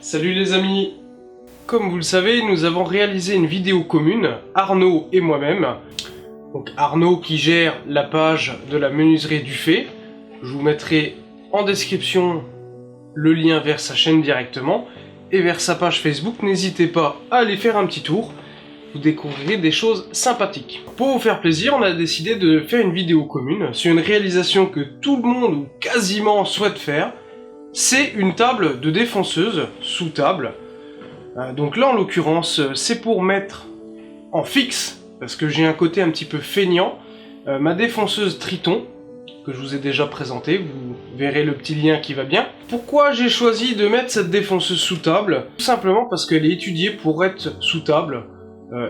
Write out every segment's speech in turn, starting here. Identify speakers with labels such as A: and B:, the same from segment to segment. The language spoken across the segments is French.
A: Salut les amis! Comme vous le savez, nous avons réalisé une vidéo commune, Arnaud et moi-même. Donc Arnaud qui gère la page de la menuiserie du Fait. Je vous mettrai en description le lien vers sa chaîne directement et vers sa page Facebook. N'hésitez pas à aller faire un petit tour. Vous découvrirez des choses sympathiques. Pour vous faire plaisir, on a décidé de faire une vidéo commune sur une réalisation que tout le monde ou quasiment souhaite faire. C'est une table de défonceuse sous table. Donc là en l'occurrence c'est pour mettre en fixe, parce que j'ai un côté un petit peu feignant, ma défonceuse Triton, que je vous ai déjà présenté, vous verrez le petit lien qui va bien. Pourquoi j'ai choisi de mettre cette défonceuse sous table? Tout simplement parce qu'elle est étudiée pour être sous table,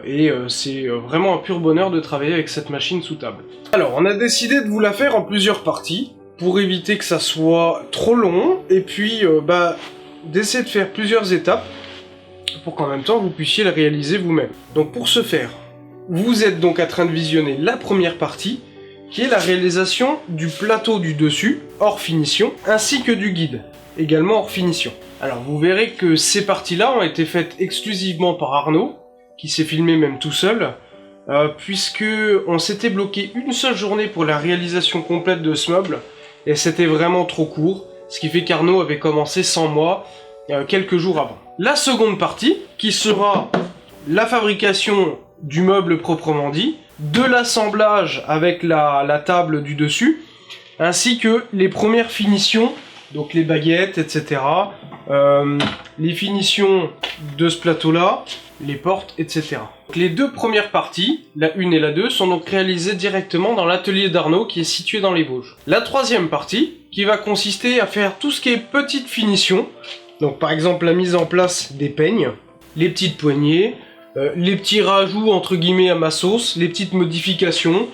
A: et c'est vraiment un pur bonheur de travailler avec cette machine sous table. Alors on a décidé de vous la faire en plusieurs parties, pour éviter que ça soit trop long, et puis d'essayer de faire plusieurs étapes, pour qu'en même temps vous puissiez la réaliser vous-même. Donc pour ce faire, vous êtes donc en train de visionner la première partie, qui est la réalisation du plateau du dessus, hors finition, ainsi que du guide, également hors finition. Alors vous verrez que ces parties-là ont été faites exclusivement par Arnaud, qui s'est filmé même tout seul, puisque on s'était bloqué une seule journée pour la réalisation complète de ce meuble, et c'était vraiment trop court, ce qui fait qu'Arnaud avait commencé sans moi, quelques jours avant. La seconde partie, qui sera la fabrication du meuble proprement dit, de l'assemblage avec la table du dessus, ainsi que les premières finitions, donc les baguettes, etc. Les finitions de ce plateau-là, les portes, etc. Donc les deux premières parties, la 1 et la 2, sont donc réalisées directement dans l'atelier d'Arnaud qui est situé dans les Vosges. La troisième partie, qui va consister à faire tout ce qui est petite finition, donc par exemple la mise en place des peignes, les petites poignées, les petits rajouts entre guillemets à ma sauce, les petites modifications,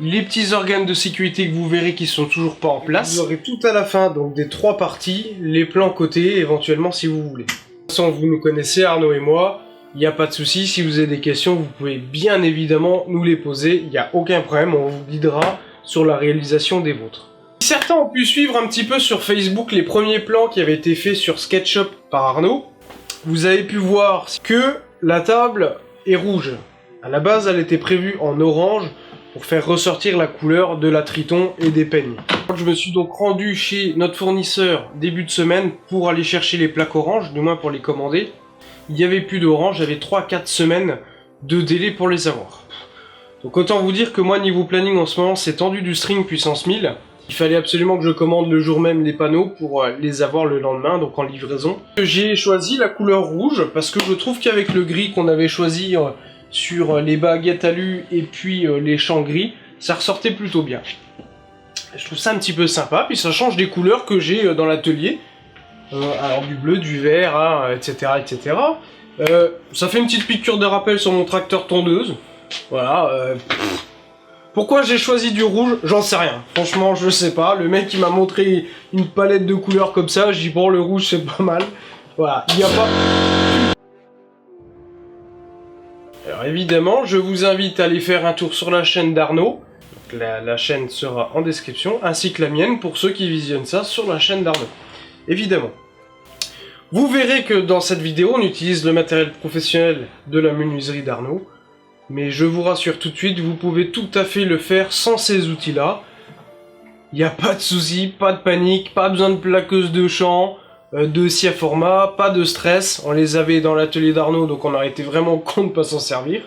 A: les petits organes de sécurité que vous verrez qui sont toujours pas en place. Vous aurez tout à la fin donc des trois parties, les plans côté éventuellement si vous voulez. De toute façon vous nous connaissez Arnaud et moi, il n'y a pas de souci, si vous avez des questions vous pouvez bien évidemment nous les poser, il n'y a aucun problème, on vous guidera sur la réalisation des vôtres. Certains ont pu suivre un petit peu sur Facebook les premiers plans qui avaient été faits sur SketchUp par Arnaud. Vous avez pu voir que la table est rouge. À la base, elle était prévue en orange pour faire ressortir la couleur de la Triton et des peignes. Je me suis donc rendu chez notre fournisseur début de semaine pour aller chercher les plaques oranges, du moins pour les commander. Il n'y avait plus d'orange, j'avais 3-4 semaines de délai pour les avoir. Donc autant vous dire que moi niveau planning en ce moment c'est tendu du string puissance 1000. Il fallait absolument que je commande le jour même les panneaux pour les avoir le lendemain, donc en livraison. J'ai choisi la couleur rouge parce que je trouve qu'avec le gris qu'on avait choisi sur les baguettes alu et puis les champs gris, ça ressortait plutôt bien. Je trouve ça un petit peu sympa, puis ça change des couleurs que j'ai dans l'atelier. Alors du bleu, du vert, hein, etc. etc. Ça fait une petite piqûre de rappel sur mon tracteur tondeuse. Voilà. Pourquoi j'ai choisi du rouge? J'en sais rien. Franchement, je sais pas. Le mec, il m'a montré une palette de couleurs comme ça. Je dis, bon, le rouge, c'est pas mal. Voilà, il n'y a pas... Alors, évidemment, je vous invite à aller faire un tour sur la chaîne d'Arnaud. La chaîne sera en description, ainsi que la mienne, pour ceux qui visionnent ça sur la chaîne d'Arnaud. Évidemment. Vous verrez que dans cette vidéo, on utilise le matériel professionnel de la menuiserie d'Arnaud. Mais je vous rassure tout de suite, vous pouvez tout à fait le faire sans ces outils-là. Il n'y a pas de souci, pas de panique, pas besoin de plaqueuse de champ, de scie à format, pas de stress. On les avait dans l'atelier d'Arnaud, donc on a été vraiment con de ne pas s'en servir.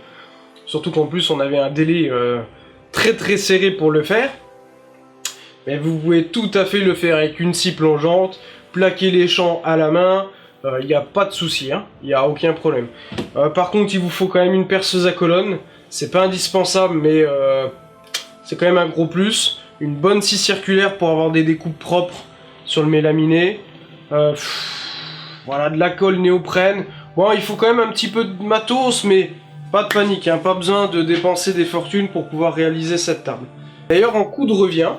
A: Surtout qu'en plus, on avait un délai très très serré pour le faire. Mais vous pouvez tout à fait le faire avec une scie plongeante, plaquer les champs à la main. Il n'y a pas de souci, hein, il n'y a aucun problème. Par contre, il vous faut quand même une perceuse à colonne. C'est pas indispensable, mais c'est quand même un gros plus. Une bonne scie circulaire pour avoir des découpes propres sur le mélaminé. Voilà, de la colle néoprène. Bon, il faut quand même un petit peu de matos, mais pas de panique, hein, pas besoin de dépenser des fortunes pour pouvoir réaliser cette table. D'ailleurs, en coût de revient,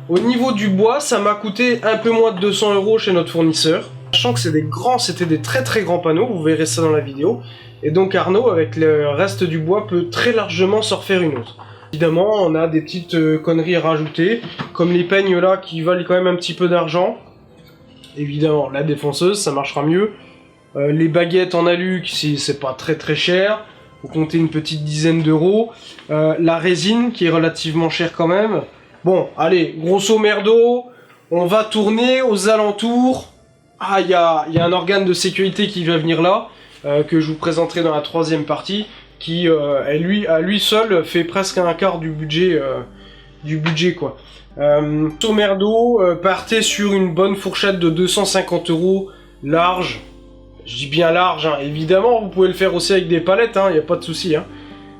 A: au niveau du bois, ça m'a coûté un peu moins de 200 € chez notre fournisseur. Sachant que c'était des très très grands panneaux, vous verrez ça dans la vidéo. Et donc Arnaud, avec le reste du bois, peut très largement s'en refaire une autre. Évidemment, on a des petites conneries à rajouter, comme les peignes là qui valent quand même un petit peu d'argent. évidemment, la défonceuse, ça marchera mieux. Les baguettes en alu, c'est pas très très cher. Vous comptez une petite dizaine d'euros. La résine, qui est relativement chère quand même. Bon, allez, grosso merdo, on va tourner aux alentours. Ah, il y a un organe de sécurité qui va venir là, que je vous présenterai dans la troisième partie, qui, à lui seul, fait presque un quart du budget quoi. Grosso merdo, partez sur une bonne fourchette de 250 euros large. Je dis bien large, hein. Évidemment, vous pouvez le faire aussi avec des palettes, il n'y a pas de souci. Hein.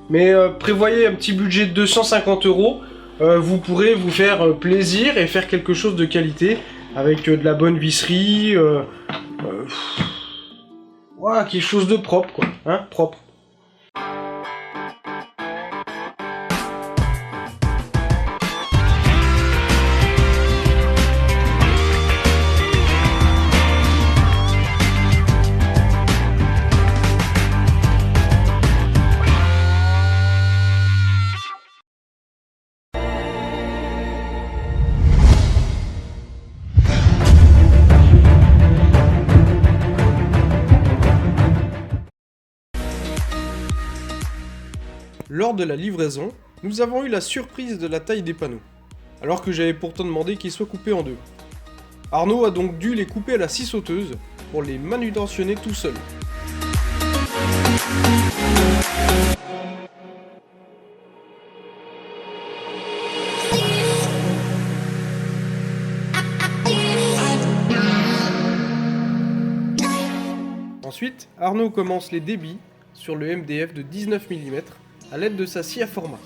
A: Mais prévoyez un petit budget de 250 euros, vous pourrez vous faire plaisir et faire quelque chose de qualité, avec de la bonne visserie, voilà, quelque chose de propre, quoi. Hein, propre. Lors de la livraison, nous avons eu la surprise de la taille des panneaux, alors que j'avais pourtant demandé qu'ils soient coupés en deux. Arnaud a donc dû les couper à la scie sauteuse pour les manutentionner tout seul. Ensuite, Arnaud commence les débits sur le MDF de 19 mm à l'aide de sa scie à format.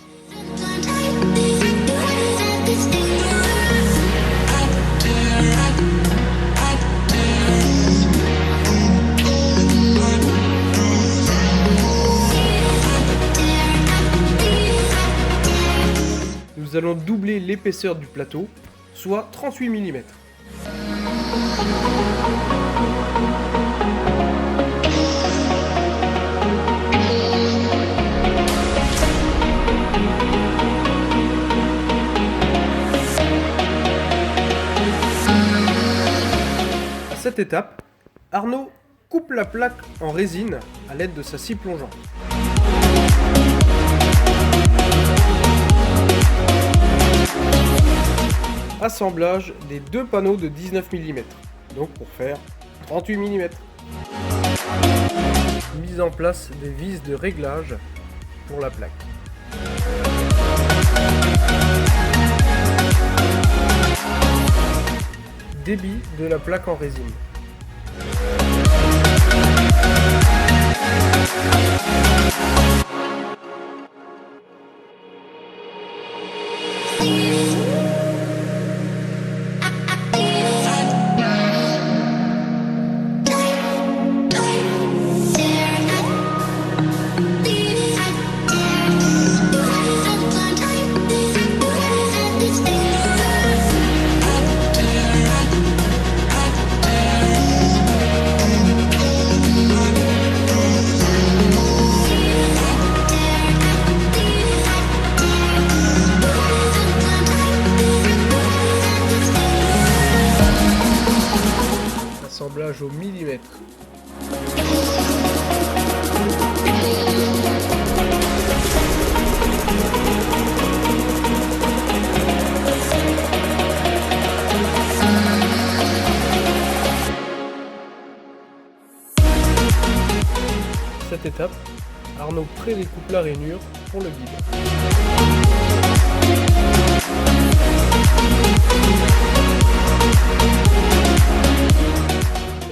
A: Nous allons doubler l'épaisseur du plateau, soit 38 mm. À cette étape, Arnaud coupe la plaque en résine à l'aide de sa scie plongeante. Assemblage des deux panneaux de 19 mm, donc pour faire 38 mm. Mise en place des vis de réglage pour la plaque. Débit de la plaque en résine. Assemblage au millimètre. Cette étape, Arnaud prédécoupe la rainure pour le guide.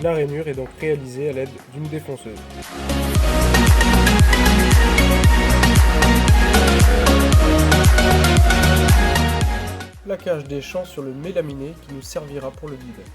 A: La rainure est donc réalisée à l'aide d'une défonceuse. Plaquage des champs sur le mélaminé qui nous servira pour le guide.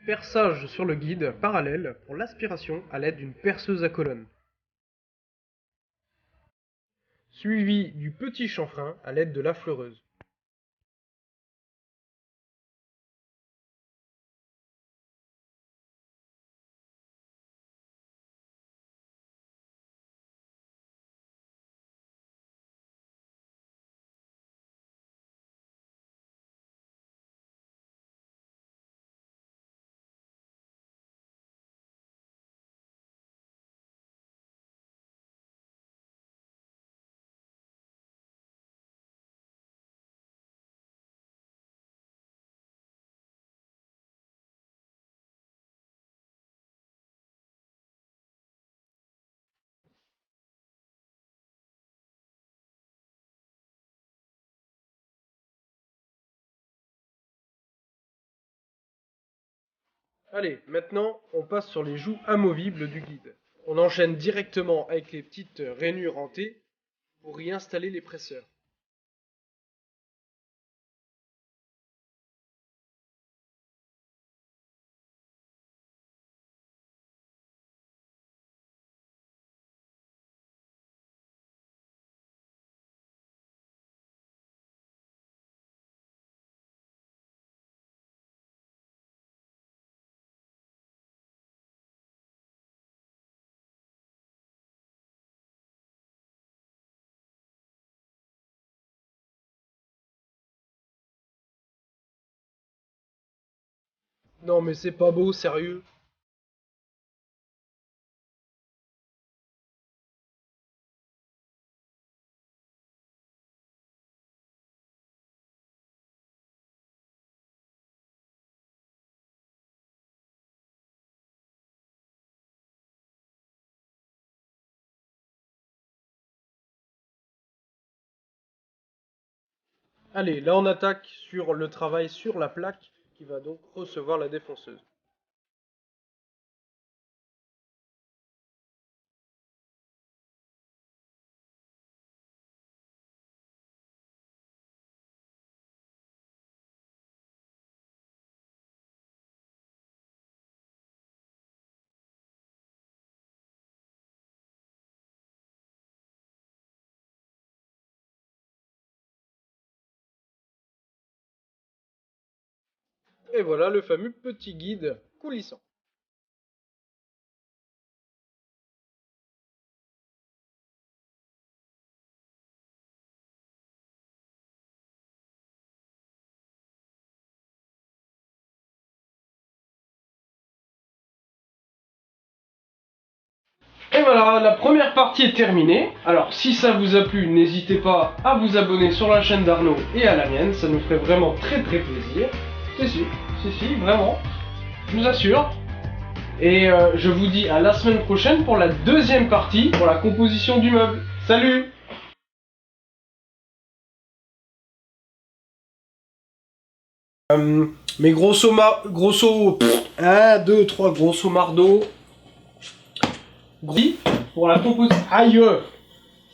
A: Perçage sur le guide parallèle pour l'aspiration à l'aide d'une perceuse à colonne. Suivi du petit chanfrein à l'aide de la fleureuse. Allez, maintenant on passe sur les joues amovibles du guide. On enchaîne directement avec les petites rainures en T pour y installer les presseurs. Non mais c'est pas beau, sérieux. Allez, là on attaque sur le travail sur la plaque qui va donc recevoir la défonceuse. Et voilà le fameux petit guide coulissant. Et voilà, la première partie est terminée. Alors si ça vous a plu, n'hésitez pas à vous abonner sur la chaîne d'Arnaud et à la mienne, ça nous ferait vraiment très plaisir. Si, vraiment, je vous assure. Et je vous dis à la semaine prochaine pour la deuxième partie, pour la composition du meuble. Salut! Mais grosso 1, 2, 3, grosso mardo, pour la composition. Aïe!